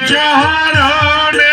চরণে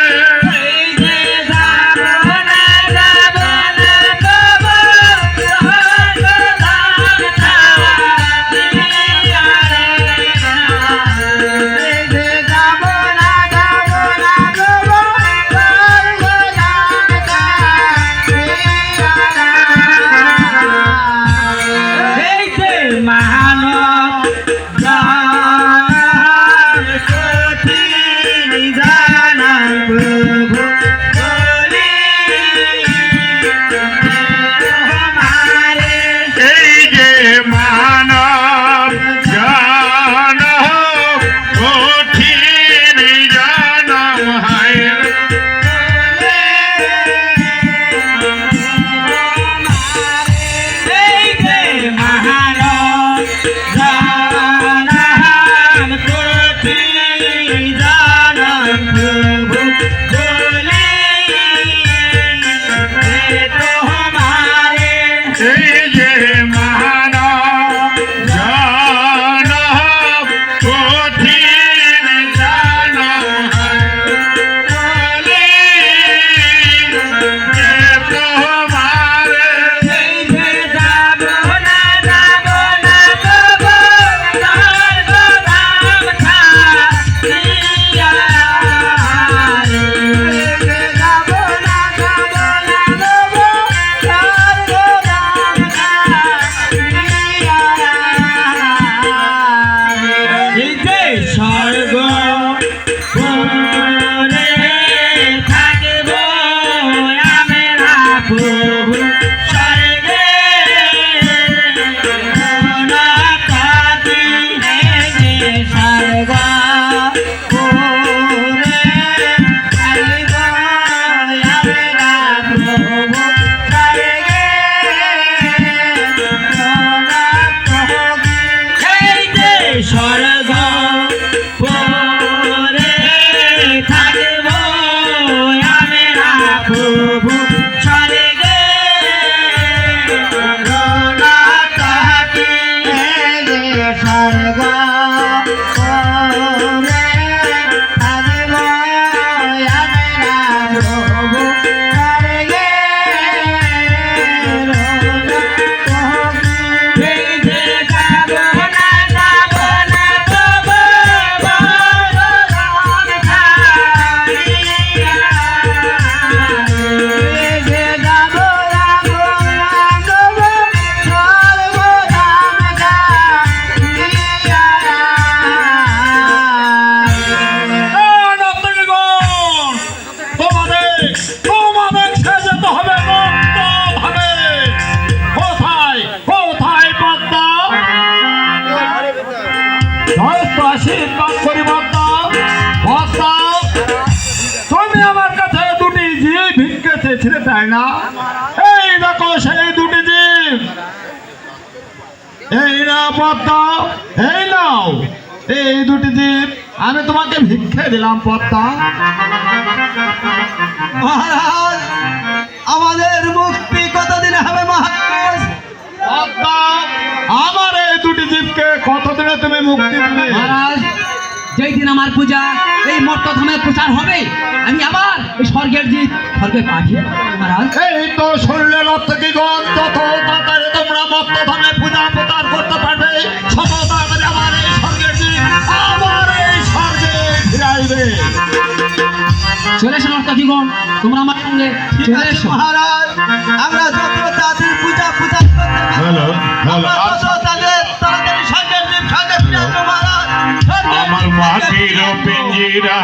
তাই না? এই দেখো সেই দুটি জীব, এই না পদ্মা, এই নাও এই দুটি জীব আমি তোমাকে ভিক্ষে দিলাম পদ্মা। মহারাজ, আমাদের মুক্তি কতদিনে হবে মহারাজ? পদ্মা, আমার এই দুটি জীবকে কতদিনে তুমি মুক্তি দিবে? মহারাজ, যেই দিন আমার পূজা এই মর্তধামে প্রচার হবে, আমি আবার এই স্বর্গের জীব স্বর্গে পাঠিয়ে মহারাজ। এই তো শুনলে নর্তকীগণ, যত তাড়াতাড়ি তোমরা মর্তধামে পূজা প্রচার করতে পারবে, তত তাড়াতাড়ি আমার এই স্বর্গের জীব আমার এই স্বর্গে ফিরাইবে। চলে এসো নর্তকীগণ, তোমরা আমার সঙ্গে চলে এসো। মহারাজ, আমরা যত তাড়াতাড়ি পূজা প্রচার করতে পারবো, তাড়াতাড়ি স্বর্গের জীব স্বর্গে ফিরে আসবো মহারাজ। আমার মাটির পিঞ্জিরা